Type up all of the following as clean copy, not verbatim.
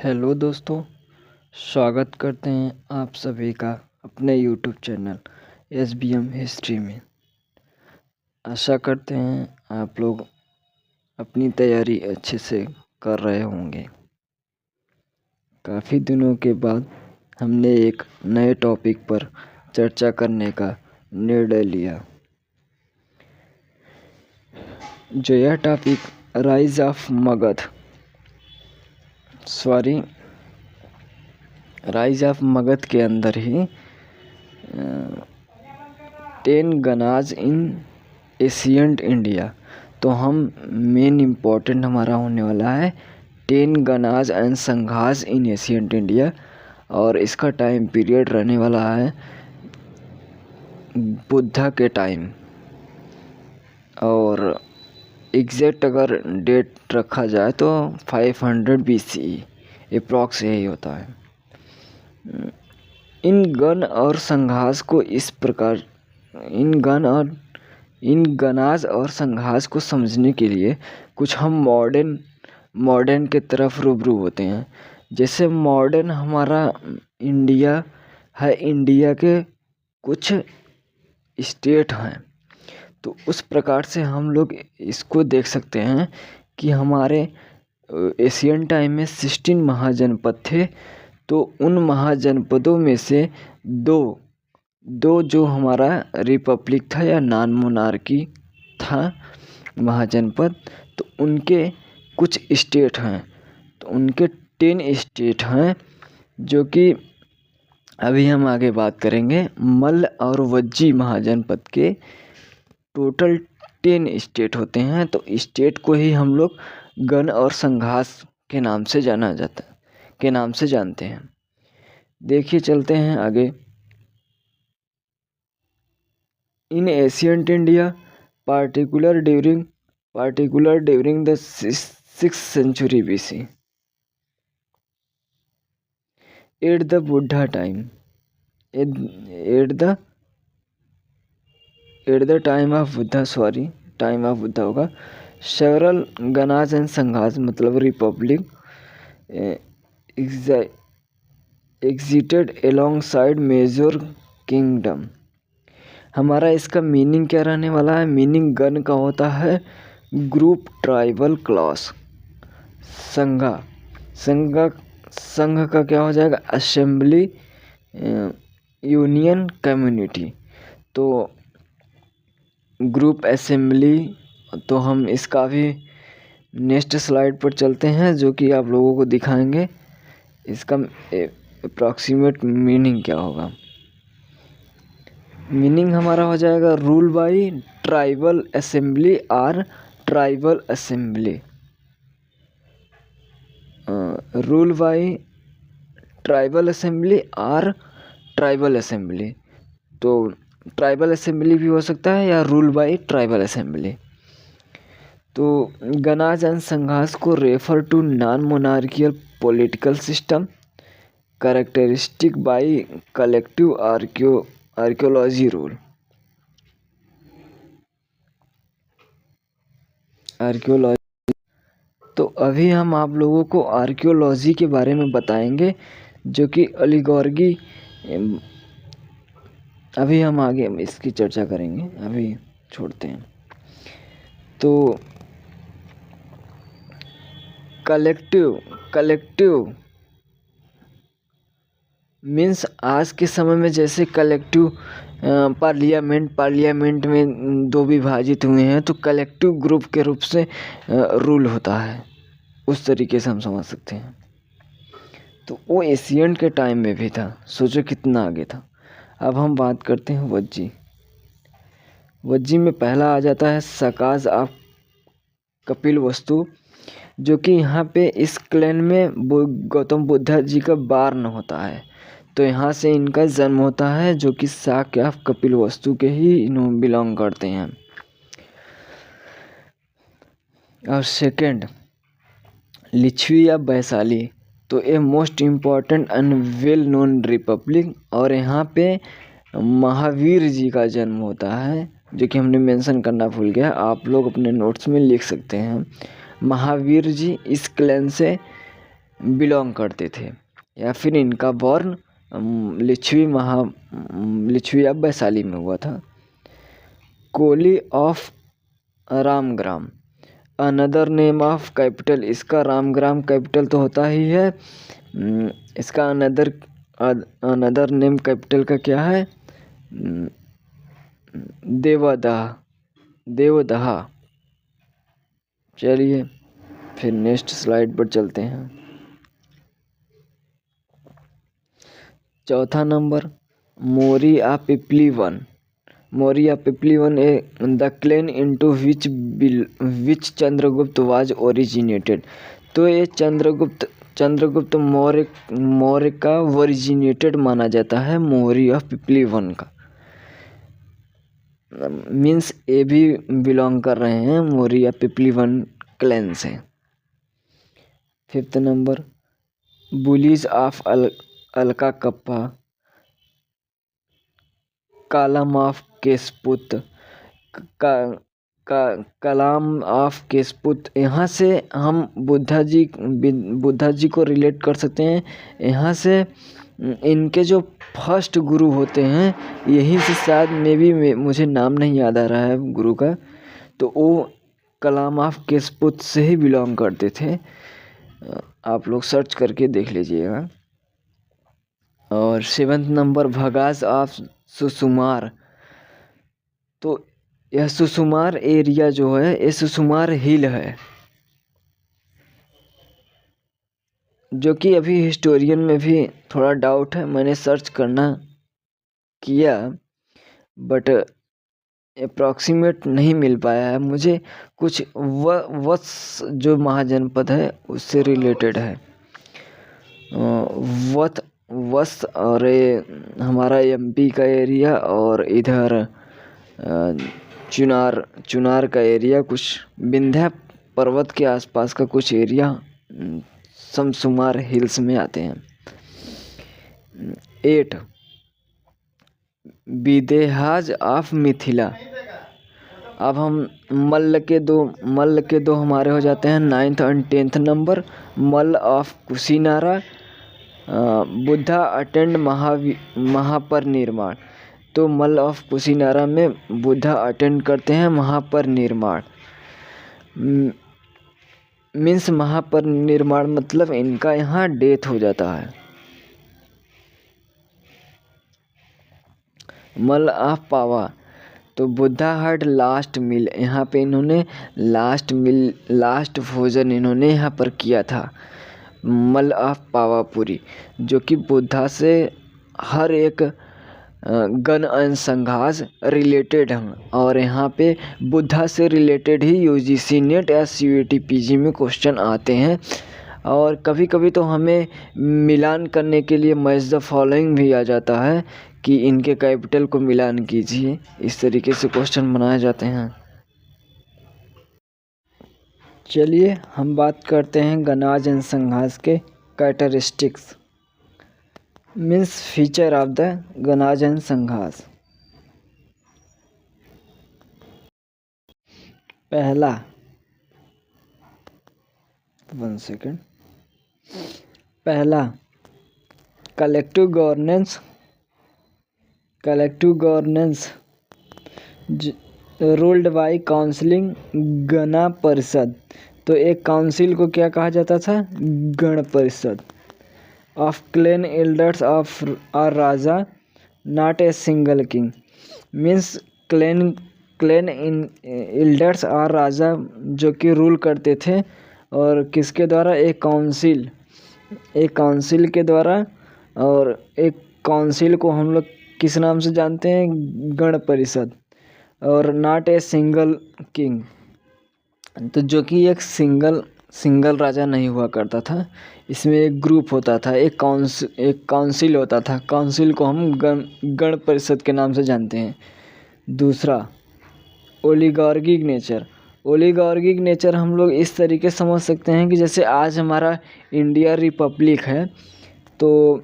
Hello दोस्तों, स्वागत करते हैं आप सभी का अपने यूट्यूब चैनल SBM हिस्ट्री में। आशा करते हैं आप लोग अपनी तैयारी अच्छे से कर रहे होंगे। काफ़ी दिनों के बाद हमने एक नए टॉपिक पर चर्चा करने का निर्णय लिया। जो यह टॉपिक राइज ऑफ मगध के अंदर ही 10 गनाज इन एशियंट इंडिया। तो हम मेन इम्पोर्टेंट हमारा होने वाला है 10 गनाज एंड संघाज इन एशियंट इंडिया, और इसका टाइम पीरियड रहने वाला है बुद्धा के टाइम, और एग्जैक्ट अगर डेट रखा जाए तो 500 BCE अप्रॉक्स यही होता है। इन गण और संघास को इस प्रकार इन गनाज और संघास को समझने के लिए कुछ हम मॉडर्न के तरफ रूबरू होते हैं। जैसे मॉडर्न हमारा इंडिया है, इंडिया के कुछ स्टेट हैं, तो उस प्रकार से हम लोग इसको देख सकते हैं कि हमारे एशियन टाइम में 16 महाजनपद थे। तो उन महाजनपदों में से दो जो हमारा रिपब्लिक था या नॉन मोनार्की था महाजनपद, तो उनके कुछ स्टेट हैं। तो उनके 10 स्टेट हैं, जो कि अभी हम आगे बात करेंगे। मल्ल और वज्जी महाजनपद के टोटल 10 स्टेट होते हैं। तो स्टेट को ही हम लोग गण और संघास के नाम से जानते हैं। देखिए, चलते हैं आगे। In ancient India particular during the 6th century BC at the Buddha time at the time of Buddha होगा। several गनाज एंड संघाज मतलब Republic existed alongside major kingdom। हमारा इसका मीनिंग क्या रहने वाला है? मीनिंग गण का होता है ग्रुप, ट्राइबल, क्लास। संघ का क्या हो जाएगा? Assembly, union, community. तो ग्रुप, असेंबली, तो हम इसका भी नेक्स्ट स्लाइड पर चलते हैं, जो कि आप लोगों को दिखाएंगे इसका अप्रॉक्सीमेट मीनिंग क्या होगा। मीनिंग हमारा हो जाएगा रूल बाई ट्राइबल असेंबली और tribal assembly. Rule by tribal assembly और ट्राइबल असेंबली। तो ट्राइबल असेंबली भी हो सकता है या रूल बाई ट्राइबल असेंबली। तो गनाज एंड संघास को refer to non monarchical political system characteristic by collective archaeology rule. तो अभी हम आप लोगों को आर्कियोलॉजी के बारे में बताएंगे, जो कि अलीगोर्गी। अभी हम आगे इसकी चर्चा करेंगे, अभी छोड़ते हैं। तो कलेक्टिव मीन्स आज के समय में जैसे कलेक्टिव पार्लियामेंट में दो विभाजित हुए हैं, तो कलेक्टिव ग्रुप के रूप से रूल होता है। उस तरीके से हम समझ सकते हैं। तो वो एशियंट के टाइम में भी था, सोचो कितना आगे था। अब हम बात करते हैं वज्जी में पहला आ जाता है सकाज ऑफ कपिलवस्तु, जो कि यहाँ पे इस क्लैन में गौतम बुद्ध जी का बार्न होता है। तो यहाँ से इनका जन्म होता है, जो कि शाक्य ऑफ कपिलवस्तु के ही बिलोंग करते हैं। और सेकंड लिच्छवी या वैशाली, तो ये most important and well known Republic, और यहाँ पे महावीर जी का जन्म होता है, जो कि हमने मेंशन करना भूल गया। आप लोग अपने नोट्स में लिख सकते हैं। महावीर जी इस क्लैन से बिलोंग करते थे, या फिर इनका बॉर्न लिच्छवी या वैशाली में हुआ था। Koli of Ramagrama, another name of capital. इसका रामग्राम कैपिटल तो होता ही है, इसका अनदर नेम कैपिटल का क्या है? देवदहा। चलिए फिर नेक्स्ट स्लाइड पर चलते हैं। चौथा number, Moriya Pippali Van. Moriya Pippali Van the clan into which Chandragupta was originated. तो ये चंद्रगुप्त मौर्य का ओरिजिनेटेड माना जाता है मोरिया पिपली वन का। मीन्स ये भी बिलोंग कर रहे हैं मोरिया पिपली वन क्लैन से। Fifth number, Bulis of Allakappa, Kalama of Kesaputta, Kalama of Kesaputta. यहाँ से हम बुद्धा जी को रिलेट कर सकते हैं। यहाँ से इनके जो फर्स्ट गुरु होते हैं, यहीं से शायद मुझे नाम नहीं याद आ रहा है गुरु का, तो वो कलाम ऑफ केशपुत से ही बिलोंग करते थे। आप लोग सर्च करके देख लीजिएगा। और सेवंथ नंबर, भगास ऑफ सुसुमार। तो यह सुसुमार एरिया जो है, ये सुसुमार हिल है, जो कि अभी हिस्टोरियन में भी थोड़ा डाउट है। मैंने सर्च करना किया बट अप्रॉक्सीमेट नहीं मिल पाया है मुझे। कुछ वत्स जो महाजनपद है उससे रिलेटेड है। वत्स और हमारा एमपी का एरिया, और इधर चुनार का एरिया, कुछ विंध्या पर्वत के आसपास का कुछ एरिया समसुमार हिल्स में आते हैं। 8, विदेहाज ऑफ मिथिला। अब हम मल्ल के दो हमारे हो जाते हैं 9th और 10th number. Malla of Kushinara, Buddha attend Mahaparinirvana. तो मल्ल ऑफ कुशीनारा में बुद्धा अटेंड करते हैं महापरिनिर्वाण। मीन्स महापरिनिर्वाण मतलब इनका यहाँ डेथ हो जाता है। मल्ल ऑफ पावा, तो बुद्धा हर्ड लास्ट मील। यहाँ पे इन्होंने लास्ट भोजन इन्होंने यहाँ पर किया था। मल्ल ऑफ पावापुरी, जो कि बुद्धा से हर एक गण अनुसंघास रिलेटेड हैं, और यहाँ पे बुद्धा से रिलेटेड ही यूजीसी नेट या सीयूईटी पीजी में क्वेश्चन आते हैं। और कभी कभी तो हमें मिलान करने के लिए मैच द फॉलोइंग भी आ जाता है कि इनके कैपिटल को मिलान कीजिए। इस तरीके से क्वेश्चन बनाए जाते हैं। चलिए हम बात करते हैं गणाज अनुसंघास के characteristics, means feature of the Ganas अनुसंघास। पहला, 1 सेकेंड। पहला, collective governance ruled by counselling Gana Parishad. तो एक काउंसिल को क्या कहा जाता था? Gana Parishad. Of clan elders of or raja not a single king. Means clan elders or raja जो कि रूल करते थे, और किसके द्वारा? एक काउंसिल के द्वारा। और एक काउंसिल को हम लोग किस नाम से जानते हैं? गण परिषद। और नॉट ए सिंगल किंग, तो जो कि एक सिंगल राजा नहीं हुआ करता था। इसमें एक ग्रुप होता था, एक काउंसिल होता था। काउंसिल को हम गण परिषद के नाम से जानते हैं। दूसरा, ओलिगार्किक नेचर हम लोग इस तरीके समझ सकते हैं कि जैसे आज हमारा इंडिया रिपब्लिक है, तो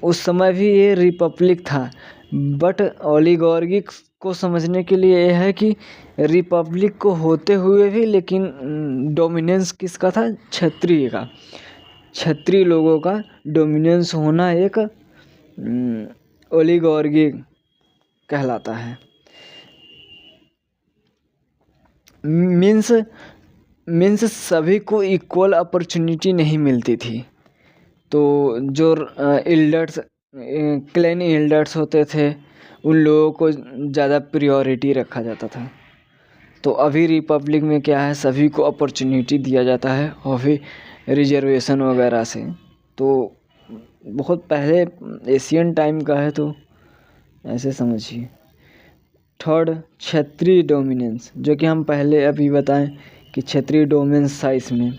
उस समय भी ये रिपब्लिक था, बट ओलिगार्किक को समझने के लिए ये है कि रिपब्लिक को होते हुए भी लेकिन डोमिनेंस किसका था? क्षत्रिय का। क्षत्रिय लोगों का डोमिनेंस होना एक ओलिगार्की कहलाता है। मीन्स सभी को इक्वल अपॉर्चुनिटी नहीं मिलती थी। तो जो एल्डर्स क्लैन एल्डर्स होते थे उन लोगों को ज़्यादा प्रायोरिटी रखा जाता था। तो अभी रिपब्लिक में क्या है, सभी को अपॉर्चुनिटी दिया जाता है और भी रिजर्वेशन वगैरह से। तो बहुत पहले एशियन टाइम का है, तो ऐसे समझिए। थर्ड, क्षत्रिय डोमिनेंस, जो कि हम पहले अभी बताएं कि क्षत्रिय डोमिनेंस था इसमें।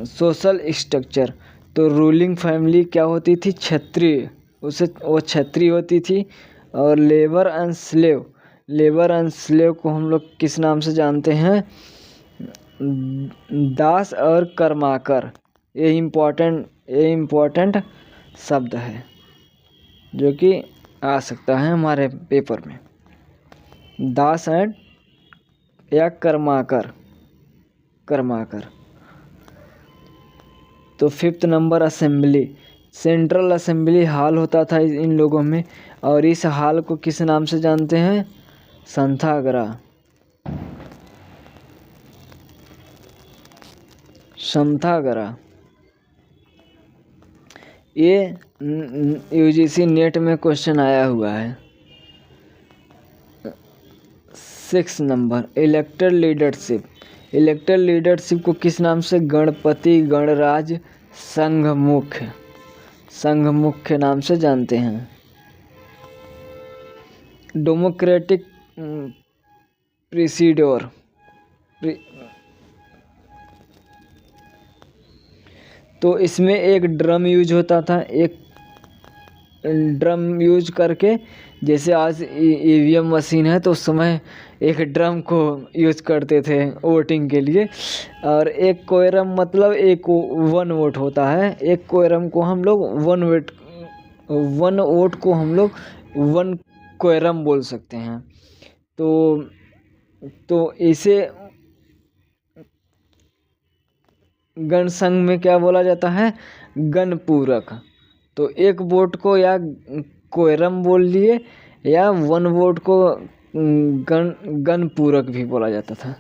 सोशल स्ट्रक्चर, तो रूलिंग फैमिली क्या होती थी? क्षत्रिय, वो क्षत्रिय होती थी। और लेबर एंड स्लेव को हम लोग किस नाम से जानते हैं? दास और कर्माकर। ये इम्पोर्टेंट शब्द है जो कि आ सकता है हमारे पेपर में। दास एंड या कर्माकर। तो fifth number, assembly. Central assembly hall होता था इन लोगों में, और इस हॉल को किस नाम से जानते हैं? संथाग्रह। ये यूजीसी नेट में क्वेश्चन आया हुआ है। 6 नंबर, इलेक्टेड लीडरशिप को किस नाम से? गणपति, गणराज, संघमुख्य नाम से जानते हैं। डेमोक्रेटिक प्रोसीड्योर, तो इसमें एक ड्रम यूज होता था। एक ड्रम यूज करके, जैसे आज ईवीएम मशीन है तो उस समय एक ड्रम को यूज करते थे वोटिंग के लिए। और एक कोयरम, मतलब एक 1 वोट होता है। एक कोयरम को हम लोग 1 वोट को हम लोग 1 कोयरम बोल सकते हैं। तो इसे गणसंघ में क्या बोला जाता है? गणपूरक। तो एक वोट को या कोयरम बोल लिए, या 1 वोट को गणपूरक भी बोला जाता था।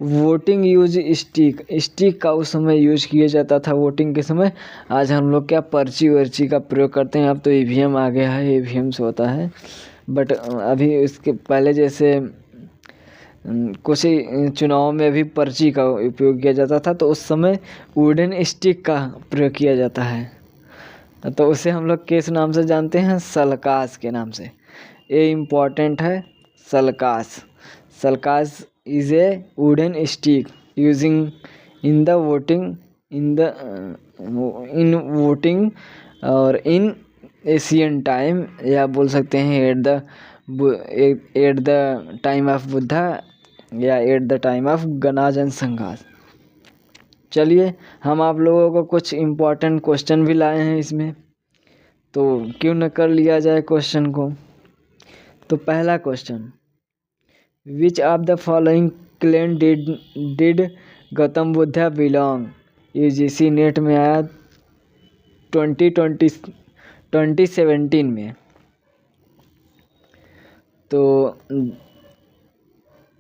वोटिंग यूज स्टिक का उस समय यूज किया जाता था वोटिंग के समय। आज हम लोग क्या पर्ची वर्ची का प्रयोग करते हैं। अब तो ईवीएम आ गया है, ईवीएम से होता है। बट अभी इसके पहले जैसे कुछ चुनाव में भी पर्ची का उपयोग किया जाता था, तो उस समय वुडन स्टिक का प्रयोग किया जाता है। तो उसे हम लोग किस नाम से जानते हैं? सलकास के नाम से। ये इम्पॉर्टेंट है। Salakas is a wooden stick using in the voting और इन एशियन टाइम, या बोल सकते हैं at the time of Buddha, या at the time of Ganas and Sanghas. चलिए, हम आप लोगों को कुछ इम्पोर्टेंट क्वेश्चन भी लाए हैं इसमें, तो क्यों न कर लिया जाए क्वेश्चन को। तो पहला question, which of the following clan did Gautam Buddha belong? UGC NET में आया 2017 में। तो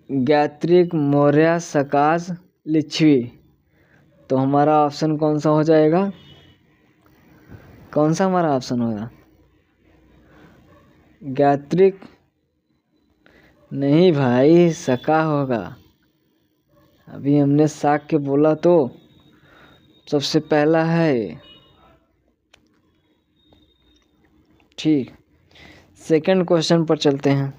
गायत्रिक, मौर्य, सकाश, लिच्छवी। तो हमारा ऑप्शन कौन सा हो जाएगा? कौन सा हमारा ऑप्शन होगा? गायत्रिक नहीं भाई, सका होगा। अभी हमने शाक्य बोला तो सबसे पहला है। ठीक, सेकंड क्वेश्चन पर चलते हैं।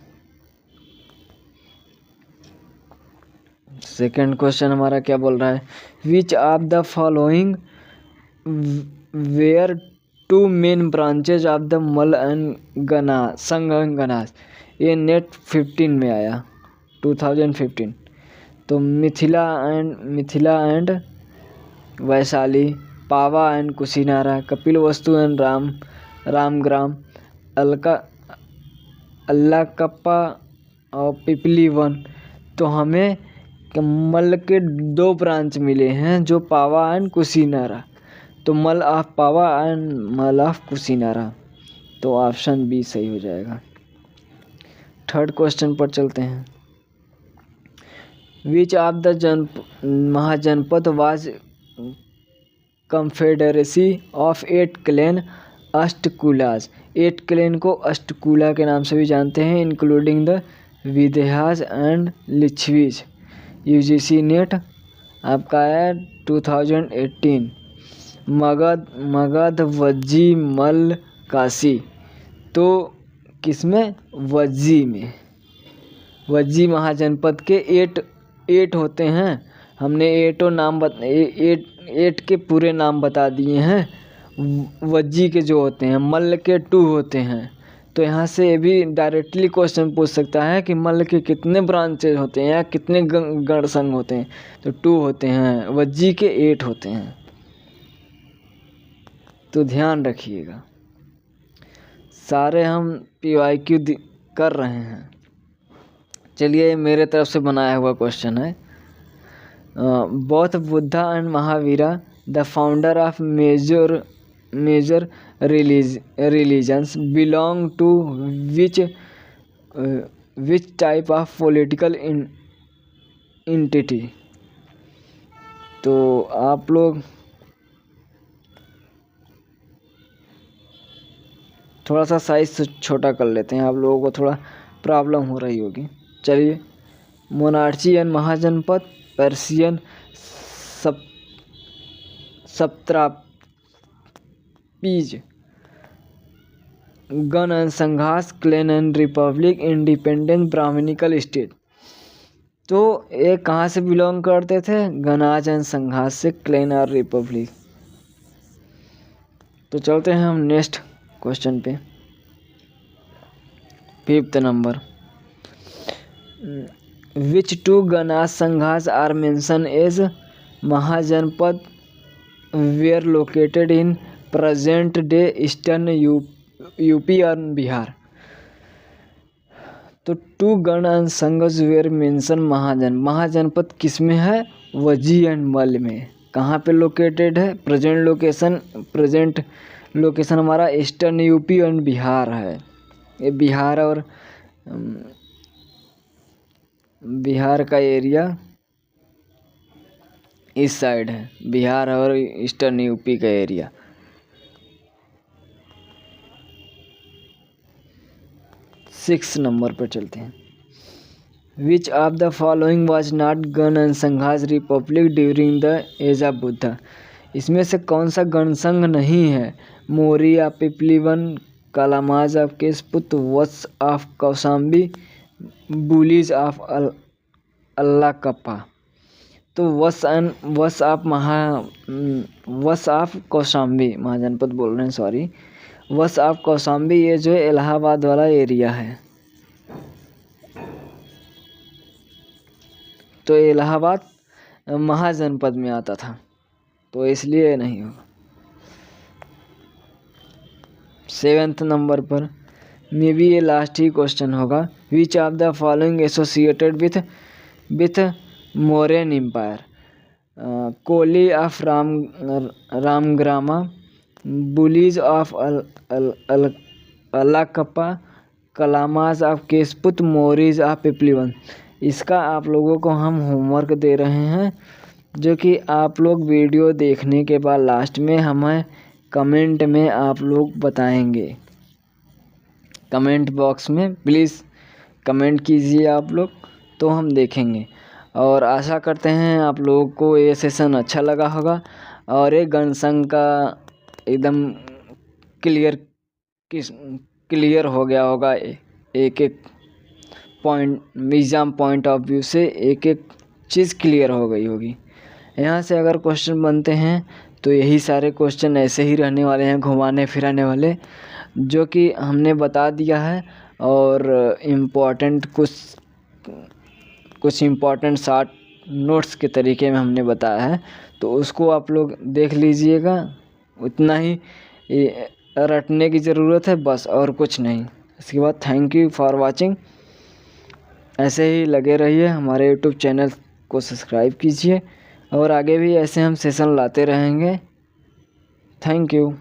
सेकंड क्वेश्चन हमारा क्या बोल रहा है? Which of the following were 2 main branches of the Malla and Sangha and Ganas? ये नेट 15 में आया, 2015। तो Mithila and Vaishali, Pava and Kushinara, Kapilavastu and Ramagrama, Allakappa और पिपली वन। तो हमें मल के 2 ब्रांच मिले हैं, जो पावा एंड कुशीनारा। तो मल ऑफ पावा एंड मल ऑफ कुशीनारा। तो ऑप्शन बी सही हो जाएगा। थर्ड क्वेश्चन पर चलते हैं। Which of the Mahajanapada was confederacy of 8 clan Ashtakulas. 8 clan को अष्टकुला के नाम से भी जानते हैं, including the Videhas and Licchavis. UGC NET आपका है 2018। मगध, वज्जी, मल्ल, काशी। तो किसमें? वज्जी में। वज्जी महाजनपद के 8 होते हैं। हमने 8 के पूरे नाम बता दिए हैं। वज्जी के जो होते हैं, मल्ल के 2 होते हैं। तो यहाँ से भी डायरेक्टली क्वेश्चन पूछ सकता है कि मल्ल के कितने ब्रांचेज होते हैं या कितने गण संघ होते हैं। तो 2 होते हैं, वज्जी के 8 होते हैं। तो ध्यान रखिएगा, सारे हम PYQ कर रहे हैं। चलिए, मेरे तरफ से बनाया हुआ क्वेश्चन है। Both Buddha and Mahavira the founder of major religions belong to which type of political entity। तो आप लोग थोड़ा सा साइज छोटा कर लेते हैं, आप लोगों को थोड़ा प्रॉब्लम हो रही होगी। चलिए, monarchy and Mahajanapada, Persian satrapies, gana and sanghas, clan and republic, independent Brahmanical state. तो ये कहाँ से बिलोंग करते थे? गणाज एंड संघास से, क्लैन और रिपब्लिक। तो चलते हैं हम नेक्स्ट क्वेश्चन पे। 5th number. Which 2 ganas sanghas are mention as Mahajanapada were located in present day eastern UP और बिहार। तो 2 gana and sanghas were mention Mahajanapada किस में है? वज्जी एंड मल्ल में। कहाँ पे लोकेटेड है? प्रेजेंट लोकेशन हमारा ईस्टर्न यूपी एंड बिहार है। ये बिहार और बिहार का एरिया इस साइड है, बिहार और ईस्टर्न यूपी का एरिया। सिक्स नंबर पर चलते हैं। Which of the following was not gana and sanghas republic during the age of Buddha. इसमें से कौन सा गणसंघ नहीं है? Maurya, Pippalivana, Kalamas of Kesaputta, Vatsa of Kaushambi, Bulis of Allakappa. तो वत्स ऑफ कौशाम्बी महाजनपद बोल रहे हैं, सॉरी। वत्स ऑफ कौशाम्बी ये जो है इलाहाबाद वाला एरिया है। तो इलाहाबाद महाजनपद में आता था, तो इसलिए नहीं होगा। 7th नंबर पर मे बी ये लास्ट ही क्वेश्चन होगा। Which of the following associated with Mauryan empire? Koli of Ramagrama, Bulis of Allakappa, Kalamas of Kesaputta, Moriyas of Pippalivana. इसका आप लोगों को हम होमवर्क दे रहे हैं, जो कि आप लोग वीडियो देखने के बाद लास्ट में हमें कमेंट में आप लोग बताएंगे। कमेंट बॉक्स में प्लीज़ कमेंट कीजिए आप लोग, तो हम देखेंगे। और आशा करते हैं आप लोगों को ये सेशन अच्छा लगा होगा और ये गणसंघ का एकदम क्लियर हो गया होगा। एक एक point, exam point of view से एक एक चीज़ क्लियर हो गई होगी। यहाँ से अगर क्वेश्चन बनते हैं तो यही सारे क्वेश्चन ऐसे ही रहने वाले हैं, घुमाने फिराने वाले, जो कि हमने बता दिया है। और इम्पॉर्टेंट कुछ इम्पॉर्टेंट शॉर्ट नोट्स के तरीके में हमने बताया है, तो उसको आप लोग देख लीजिएगा। उतना ही रटने की ज़रूरत है बस, और कुछ नहीं। इसके बाद थैंक यू फॉर वॉचिंग। ऐसे ही लगे रहिए, हमारे यूट्यूब चैनल को सब्सक्राइब कीजिए और आगे भी ऐसे हम सेशन लाते रहेंगे। Thank you.